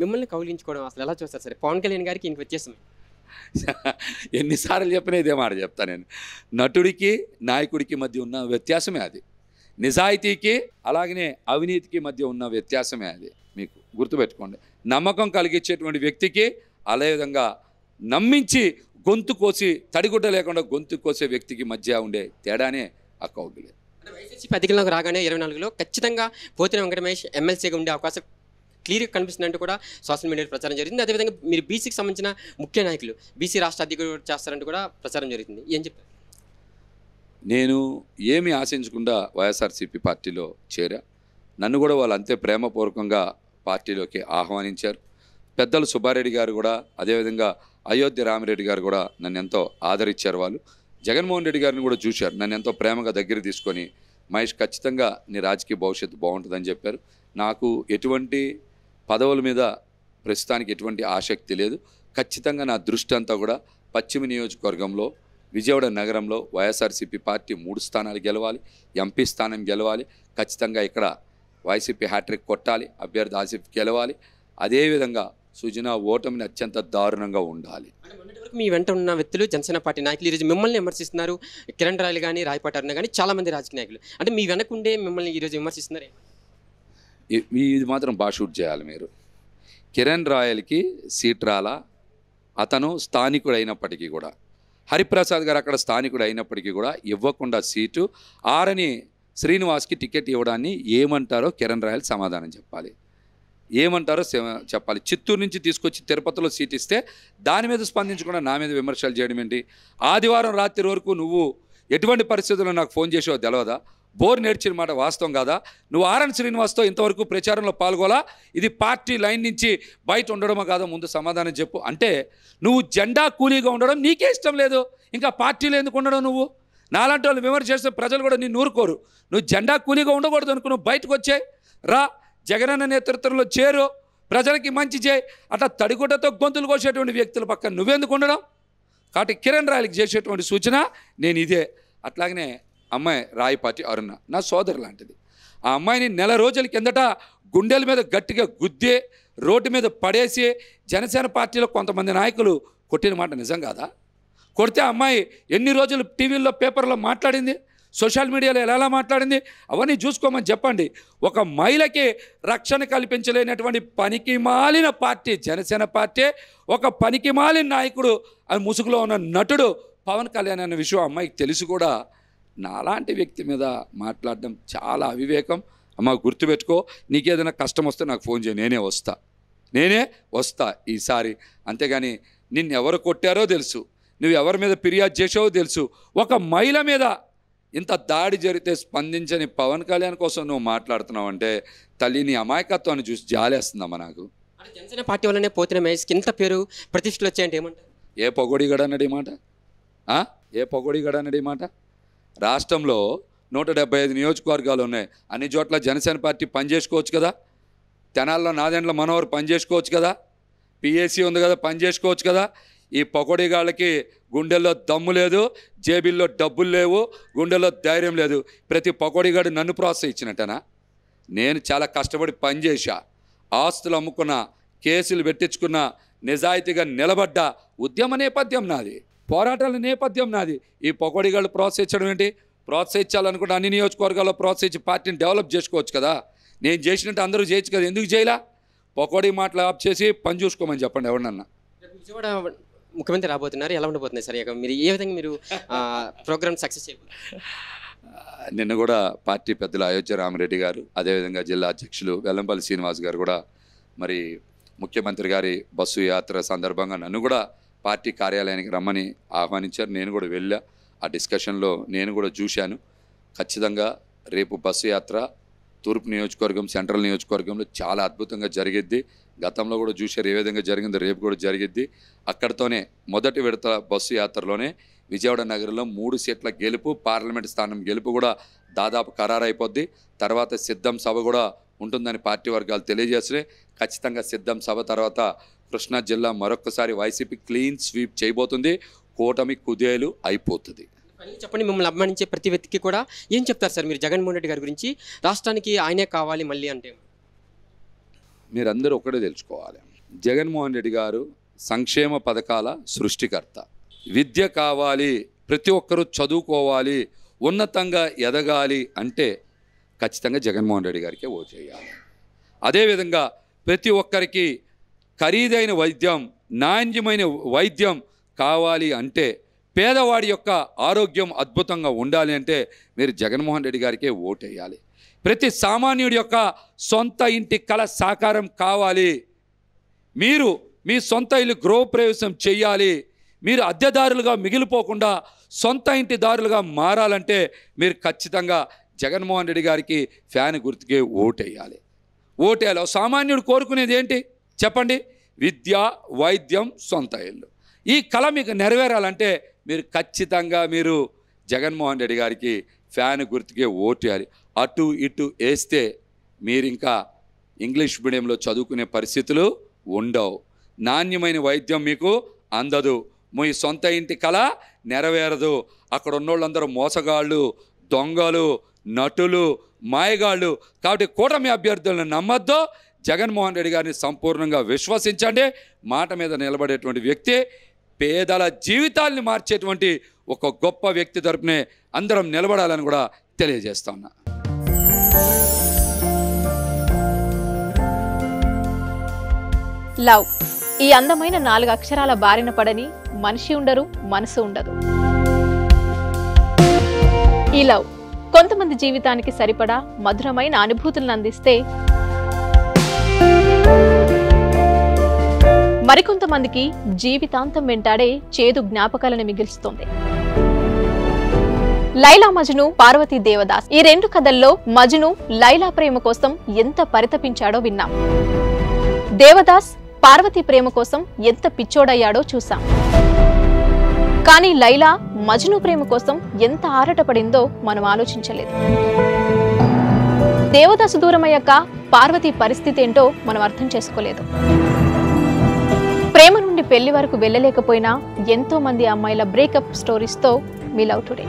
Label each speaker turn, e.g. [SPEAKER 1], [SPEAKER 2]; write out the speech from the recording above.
[SPEAKER 1] మిమ్మల్ని కౌగిలించుకోవడం అసలు ఎలా చూస్తారు సార్? పవన్ కళ్యాణ్ గారికి ఇంక వ్యత్యాసం
[SPEAKER 2] ఎన్నిసార్లు చెప్పినా ఇదే మాట చెప్తా నేను. నటుడికి నాయకుడికి మధ్య ఉన్న వ్యత్యాసమే అది. నిజాయితీకి అలాగనే అవినీతికి మధ్య ఉన్న వ్యత్యాసమే అది. మీకు గుర్తుపెట్టుకోండి. నమ్మకం కలిగించేటువంటి వ్యక్తికి అదేవిధంగా నమ్మించి గొంతు కోసి తడిగుడ్డ లేకుండా గొంతు కోసే వ్యక్తికి మధ్య ఉండే తేడానే ఆ కౌగిలి.
[SPEAKER 1] అంటే వైసీపీ అధికారంలోకి రాగానే 24లో ఖచ్చితంగా పోతిన వెంకటరమేష్ ఎమ్మెల్సీగా ఉండే అవకాశం క్లియర్గా కనిపిస్తుందంటూ కూడా సోషల్ మీడియాలో ప్రచారం జరిగింది. అదేవిధంగా మీరు బీసీకి సంబంధించిన ముఖ్య నాయకులు బీసీ రాష్ట్ర అధ్యక్షుడు చేస్తారంటూ కూడా ప్రచారం జరుగుతుంది. ఏం చెప్పారు?
[SPEAKER 2] నేను ఏమీ ఆశించకుండా వైఎస్ఆర్సీపీ పార్టీలో చేరా. నన్ను కూడా వాళ్ళు అంతే ప్రేమపూర్వకంగా పార్టీలోకి ఆహ్వానించారు. పెద్దలు సుబ్బారెడ్డి గారు కూడా, అదేవిధంగా అయోధ్య రామిరెడ్డి గారు కూడా నన్ను ఎంతో ఆదరించారు. వాళ్ళు జగన్మోహన్ రెడ్డి గారిని కూడా చూశారు. నన్ను ఎంతో ప్రేమగా దగ్గర తీసుకొని, మహేష్ ఖచ్చితంగా నీ రాజకీయ భవిష్యత్తు బాగుంటుందని చెప్పారు. నాకు ఎటువంటి పదవుల మీద ప్రస్తుతానికి ఎటువంటి ఆసక్తి లేదు. ఖచ్చితంగా నా దృష్టి అంతా కూడా పశ్చిమ నియోజకవర్గంలో విజయవాడ నగరంలో వైఎస్ఆర్సీపీ పార్టీ 3 స్థానాలు గెలవాలి, ఎంపీ స్థానం గెలవాలి. ఖచ్చితంగా ఇక్కడ వైసీపీ హ్యాట్రిక్ కొట్టాలి, అభ్యర్థి ఆసిఫ్ గెలవాలి. అదేవిధంగా సుజనా ఓటమిని అత్యంత దారుణంగా ఉండాలి.
[SPEAKER 1] మొన్నటి వరకు మీ వెంట ఉన్న వ్యక్తులు జనసేన పార్టీ నాయకులు ఈరోజు మిమ్మల్ని విమర్శిస్తున్నారు. కిరణ్ రాయలు కానీ, రాయపాటి అరుణ కానీ చాలామంది రాజకీయ నాయకులు అంటే మీ వెనకుండే మిమ్మల్ని ఈరోజు విమర్శిస్తున్నారు.
[SPEAKER 2] ఇది మాత్రం బాగా షూట్ చేయాలి మీరు. కిరణ్ రాయల్కి సీట్ రాలా. అతను స్థానికుడు అయినప్పటికీ కూడా, హరిప్రసాద్ గారు అక్కడ స్థానికుడు అయినప్పటికీ కూడా ఇవ్వకుండా సీటు ఆరని శ్రీనివాస్కి టికెట్ ఇవ్వడాన్ని ఏమంటారో కిరణ్ రాయల్ సమాధానం చెప్పాలి. ఏమంటారో చెప్పాలి. చిత్తూరు నుంచి తీసుకొచ్చి తిరుపతిలో సీట్ ఇస్తే దాని మీద స్పందించకుండా నా మీద విమర్శలు చేయడం ఏంటి? ఆదివారం రాత్రి వరకు నువ్వు ఎటువంటి పరిస్థితుల్లో నాకు ఫోన్ చేసావో తెలియదా? బోర్ నేర్చిన మాట వాస్తవం కాదా? నువ్వు ఆర్ఎన్ శ్రీనివాస్తో ఇంతవరకు ప్రచారంలో పాల్గొలా. ఇది పార్టీ లైన్ నుంచి బయట ఉండడమో కాదో ముందు సమాధానం చెప్పు. అంటే నువ్వు జెండా కూలీగా ఉండడం నీకే ఇష్టం లేదు, ఇంకా పార్టీలో ఎందుకు ఉండడం? నువ్వు నాలాంటి వాళ్ళు విమర్శ చేస్తే ప్రజలు కూడా నిన్ను ఊరుకోరు. నువ్వు జెండా కూలీగా ఉండకూడదు అనుకో, నువ్వు బయటకు వచ్చాయి రా, జగనన్న నేతృత్వంలో చేరు, ప్రజలకి మంచి చేయి. అట్లా తడిగుడ్డతో గొంతులు కోసేటువంటి వ్యక్తుల పక్కన నువ్వెందుకు ఉండడం? కాబట్టి కిరణ్ రాయలకి చేసేటువంటి సూచన నేను ఇదే. అట్లాగనే అమ్మాయి రాయపాటి అరుణ నా సోదరు లాంటిది. ఆ అమ్మాయిని నెల రోజుల కిందట గుండెల మీద గట్టిగా గుద్దే రోడ్డు మీద పడేసి జనసేన పార్టీలో కొంతమంది నాయకులు కొట్టిన మాట నిజం కాదా? కొడితే అమ్మాయి ఎన్ని రోజులు టీవీల్లో పేపర్లో మాట్లాడింది, సోషల్ మీడియాలో ఎలా మాట్లాడింది, అవన్నీ చూసుకోమని చెప్పండి. ఒక మహిళకి రక్షణ కల్పించలేనటువంటి పనికి మాలిన పార్టీ జనసేన పార్టీ. ఒక పనికి మాలిన నాయకుడు అది ముసుగులో ఉన్న నటుడు పవన్ కళ్యాణ్ అనే విషయం అమ్మాయికి తెలిసి కూడా నాలాంటి వ్యక్తి మీద మాట్లాడడం చాలా అవివేకం. అమ్మ గుర్తుపెట్టుకో, నీకేదైనా కష్టం వస్తే నాకు ఫోన్ చేయి, నేనే వస్తా ఈసారి. అంతేగాని నిన్ను ఎవరు కొట్టారో తెలుసు, నువ్వు ఎవరి మీద ఫిర్యాదు చేసావో తెలుసు. ఒక మహిళ మీద ఇంత దాడి జరిగితే స్పందించని పవన్ కళ్యాణ్ కోసం నువ్వు మాట్లాడుతున్నావు అంటే తల్లి నీ అమాయకత్వాన్ని చూసి జాలేస్తుందమ్మా నాకు.
[SPEAKER 1] జనసేన పార్టీ వల్లనే పోతిన మహేష్కి ఇంత పేరు ప్రతిష్టలు వచ్చాయంటే ఏమంటారు?
[SPEAKER 2] ఏ పొగొడిగడ అన్నది మాట? ఏ పొగొడిగడ అన్నది మాట? రాష్ట్రంలో 175 నియోజకవర్గాలు ఉన్నాయి. అన్ని చోట్ల జనసేన పార్టీ పనిచేసుకోవచ్చు కదా. తెనాల్లో నాదెండ్ల మనోహర్ పనిచేసుకోవచ్చు కదా. పిఏసీ ఉంది కదా, పనిచేసుకోవచ్చు కదా. ఈ పొగొడిగాళ్ళకి గుండెల్లో దమ్ము లేదు, జేబుల్లో డబ్బులు లేవు, గుండెల్లో ధైర్యం లేదు. ప్రతి పొగొడిగాడు నన్ను ప్రోత్సహించినట్టనా? నేను చాలా కష్టపడి పనిచేశా, ఆస్తులు అమ్ముకున్నా, కేసులు పెట్టించుకున్న, నిజాయితీగా నిలబడ్డ ఉద్యమ నేపథ్యం నాది, పోరాటాల నేపథ్యం నాది. ఈ పొగొడిగాళ్ళు ప్రోత్సహించడం ఏంటి? ప్రోత్సహించాలనుకుంటే అన్ని నియోజకవర్గాల్లో ప్రోత్సహించి పార్టీని డెవలప్ చేసుకోవచ్చు కదా. నేను చేసినట్టు అందరూ చేయొచ్చు కదా, ఎందుకు చేయలా? పొగొడి మాటలు ఆప్ చేసి పని చూసుకోమని చెప్పండి ఎవరినన్నా.
[SPEAKER 1] విజయవాడ ముఖ్యమంత్రి రాబోతున్నారు, ఎలా ఉండబోతున్నాయి సార్? మీరు ఏ విధంగా మీరు ప్రోగ్రామ్ సక్సెస్ చేయబోతున్నారు?
[SPEAKER 2] నిన్న కూడా పార్టీ పెద్దలు అయోధ్య రామిరెడ్డి గారు, అదేవిధంగా జిల్లా అధ్యక్షులు వెల్లంపల్లి శ్రీనివాస్ గారు కూడా మరి ముఖ్యమంత్రి గారి బస్సు యాత్ర సందర్భంగా నన్ను కూడా పార్టీ కార్యాలయానికి రమ్మని ఆహ్వానించారు. నేను కూడా వెళ్ళా. ఆ డిస్కషన్లో నేను కూడా చూశాను. ఖచ్చితంగా రేపు బస్సు యాత్ర తూర్పు నియోజకవర్గం, సెంట్రల్ నియోజకవర్గంలో చాలా అద్భుతంగా జరిగిద్ది. గతంలో కూడా చూశారు ఏ విధంగా జరిగిందో, రేపు కూడా జరిగిద్ది. అక్కడితోనే మొదటి విడత బస్సు యాత్రలోనే విజయవాడ నగరంలో 3 సీట్ల గెలుపు, పార్లమెంట్ స్థానం గెలుపు కూడా దాదాపు ఖరారైపోద్ది. తర్వాత సిద్ధం సభ కూడా ఉంటుందని పార్టీ వర్గాలు తెలియజేస్తున్నాయి. ఖచ్చితంగా సిద్ధం సభ తర్వాత కృష్ణా జిల్లా మరొకసారి వైసీపీ క్లీన్ స్వీప్ చేయబోతుంది. కూటమి కుదేలు అయిపోతుంది.
[SPEAKER 1] చెప్పండి, మిమ్మల్ని అభిమానించే ప్రతి వ్యక్తికి కూడా ఏం చెప్తారు సార్ మీరు జగన్మోహన్ రెడ్డి గారి గురించి? రాష్ట్రానికి ఆయనే కావాలి మళ్ళీ అంటే
[SPEAKER 2] మీరందరూ ఒకటే తెలుసుకోవాలి. జగన్మోహన్ రెడ్డి గారు సంక్షేమ పథకాల సృష్టికర్త. విద్య కావాలి, ప్రతి ఒక్కరూ చదువుకోవాలి, ఉన్నతంగా ఎదగాలి అంటే ఖచ్చితంగా జగన్మోహన్ రెడ్డి గారికే ఓటు చేయాలి. అదేవిధంగా ప్రతి ఒక్కరికి ఖరీదైన వైద్యం, నాణ్యమైన వైద్యం కావాలి అంటే, పేదవాడి యొక్క ఆరోగ్యం అద్భుతంగా ఉండాలి అంటే మీరు జగన్మోహన్ రెడ్డి గారికే ఓటు వేయాలి. ప్రతి సామాన్యుడి యొక్క సొంత ఇంటి కళ సాకారం కావాలి, మీరు మీ సొంత ఇల్లు గృహప్రవేశం చేయాలి, మీరు అద్దెదారులుగా మిగిలిపోకుండా సొంత ఇంటి దారులుగా మారాలంటే మీరు ఖచ్చితంగా జగన్మోహన్ రెడ్డి గారికి ఫ్యాన్ గుర్తుకే ఓటేయాలి. ఓటేయాలి. సామాన్యుడు కోరుకునేది ఏంటి చెప్పండి? విద్య, వైద్యం, సొంత ఇల్లు. ఈ కళ మీకు నెరవేరాలంటే మీరు ఖచ్చితంగా మీరు జగన్మోహన్ రెడ్డి గారికి ఫ్యాన్ గుర్తుకే ఓటేయాలి. అటు ఇటు వేస్తే మీరు ఇంకా ఇంగ్లీష్ మీడియంలో చదువుకునే పరిస్థితులు ఉండవు, నాణ్యమైన వైద్యం మీకు అందదు, మీ సొంత ఇంటి కళ నెరవేరదు. అక్కడ ఉన్నోళ్ళందరూ మోసగాళ్ళు, దొంగలు, నటులు, మాయగాళ్ళు. కాబట్టి కూటమి అభ్యర్థులను నమ్మొద్దు, జగన్మోహన్ రెడ్డి గారిని సంపూర్ణంగా విశ్వసించండి. మాట మీద నిలబడేటువంటి వ్యక్తి, పేదల జీవితాల్ని మార్చేటువంటి ఒక గొప్ప వ్యక్తి తరపునే అందరం నిలబడాలని కూడా తెలియజేస్తా ఉన్నా.
[SPEAKER 3] లవ్, ఈ అందమైన 4 అక్షరాల బారిన పడని మనిషి ఉండరు, మనసు ఉండదు. ఈ లవ్ కొంతమంది జీవితానికి సరిపడా మధురమైన అనుభూతులను అందిస్తే, మరికొంతమందికి జీవితాంతం వెంటాడే చేదు జ్ఞాపకాలను మిగిల్చుతోంది. లైలా మజ్ను, పార్వతీ దేవదాస్, ఈ 2 కథల్లో మజ్ను లైలా ప్రేమ కోసం ఎంత పరితపించాడో విన్నాం. దేవదాస్ పార్వతీ ప్రేమ కోసం ఎంత పిచ్చోడయ్యాడో చూసాం. కానీ లైలా మజ్ను ప్రేమ కోసం ఎంత ఆరాటపడిందో మనం ఆలోచించలేదు. దేవదాసు దూరమయ్యాక పార్వతీ పరిస్థితి ఏంటో మనం అర్థం చేసుకోలేదు. ప్రేమ నుండి పెళ్లి వరకు వెళ్ళలేకపోయినా ఎంతో మంది అమ్మాయిల బ్రేకప్ స్టోరీస్తో మీ లవ్ టుడే.